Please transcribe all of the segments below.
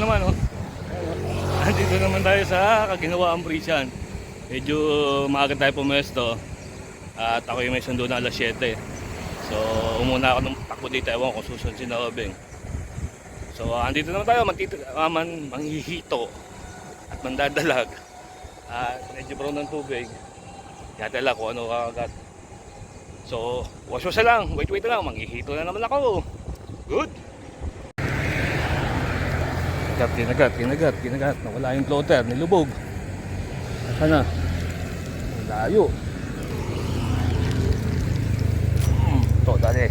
naman, oh. Andito naman tayo sa Kaginawaang Bridge. Medyo maaga tayo pumesto. At ako yung may sundo na alas 7. So, umuna ako ng takbo dito. Ewan ko kung susunod si Nobeng. So, andito naman tayo. Manghihito at mandadalag. At medyo brown ng tubig. Yatala ko ano kakagat. So, waswas lang. Wait lang. Manghihito na naman ako. Good. Kinagat. Nawala yung floater. Nilubog. Sana. Layo. Ito, dali.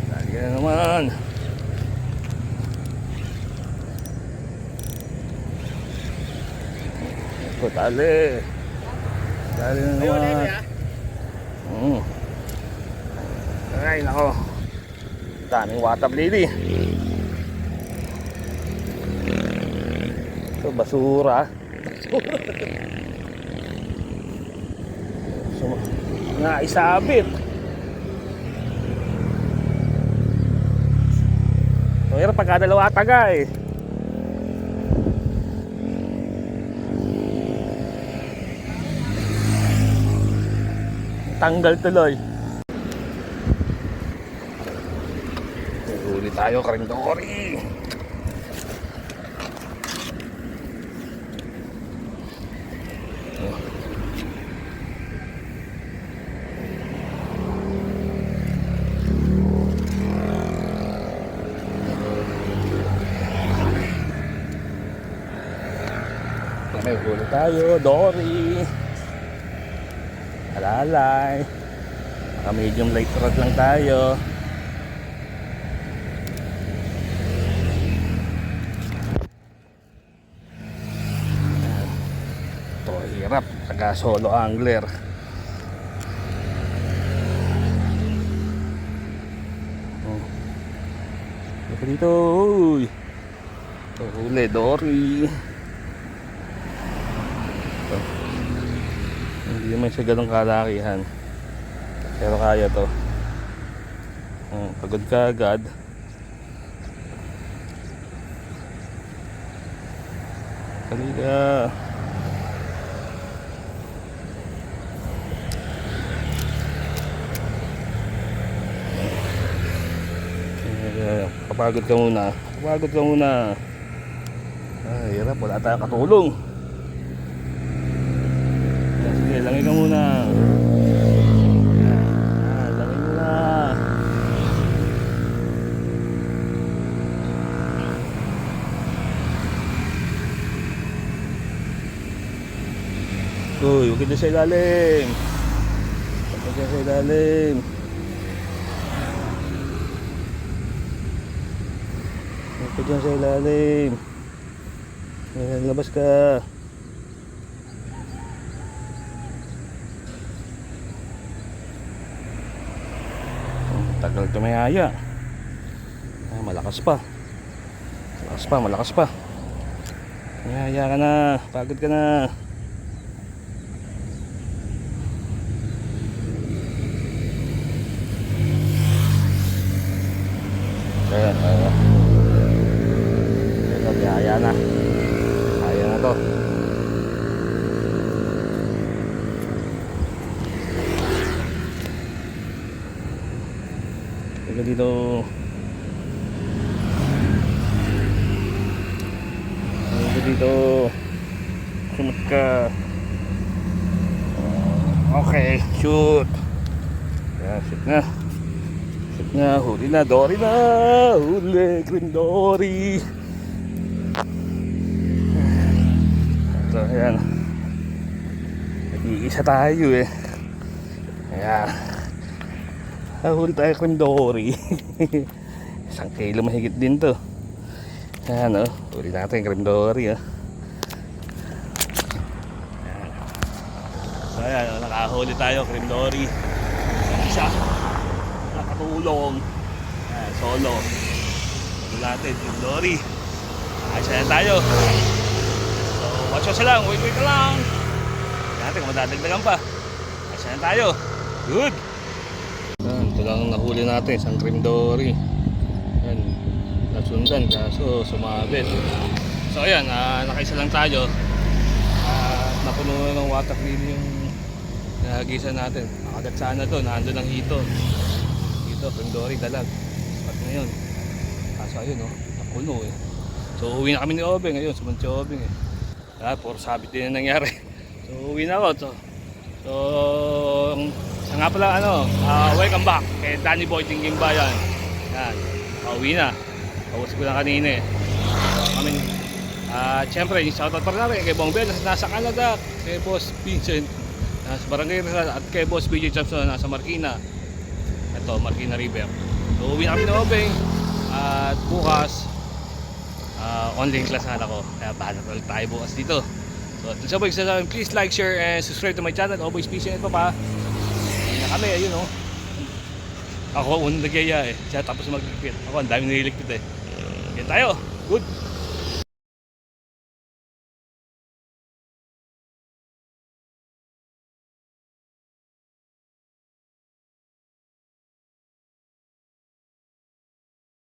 Dali na naman. Ito, dali. Dali na naman. Ay, nako. Daming watab lily. Ito, basura. So, naisabit. So, hirap pagkadalawa taga eh. Tanggal tuloy. Huli tayo, karindori. May huli tayo, dory. Alalay. Mga medium light rod lang tayo. Ito, hirap. Taga solo angler. Ito dito. Uy. Ito, huli, dory. Hindi naman siya ganong kalakihan, pero kaya to. Pagod ka agad. Halika. Kapagod ka muna. Ay, hirap, wala tayong katulong. Sige, langin ka muna. Langin muna. Uy, huwag ka dyan sa ilalim. Labas ka. Tagal tumihaya. Malakas pa. Tumihaya ka na. Pagod ka na. Ayan. Tumihaya na. Kaya na to. Dito sumat ka. Okay, shoot. Yeah, shoot na, huli na, dory na. Huli, green dory. So, ayan, nag-iisa tayo eh. Ayan, huli tayo cream dory. 1 kilo mahigit din to. Ayan o, huli natin cream dory o. So ayan o, nakahuli tayo cream dory. Isa nakatulong. Ayan, solo. Huli natin cream dory. Ayos na tayo. So watch out lang, wait ka lang. Natin kung madadagdagan pa. Ayos na tayo. Good. Ito lang nahuli natin, isang cream dory. Yan, nasundan kaso sumabit. So ayan, nakaisa lang tayo. Napuno na ng water wheel yung nahagisan natin. Nakagat sana to, nandun ang hito. Dito, Pendori, dalag. At ngayon, kaso ayun napuno eh. So uwi na kami ni Obeng ngayon, sumunod si Obeng eh. Puro sabit din ang nangyari. So uwi na ako. So sa nga pala welcome back kay Danny Boy Tingking Bayan. Yan, uwi na. Pawis ko na kanina eh. Siyempre, yung shoutout pa rin namin kay Bong Bell nasa Canada, kay Boss Vincent nasa Barangay Rizal, at kay Boss BJ Thompson nasa Marikina. Ito, Marikina River. So uwi na kami ng Obeng. At bukas online class na ako. Kaya bahala ulit tayo bukas dito. So at sa mga sasabihin, please like, share, and subscribe to my channel. Always peace and papa. Uwi na kami, ayun Ako unang nagyaya eh. Siya tapos magligpit. Ako ang dami nililigpit eh. Yan tayo. Good.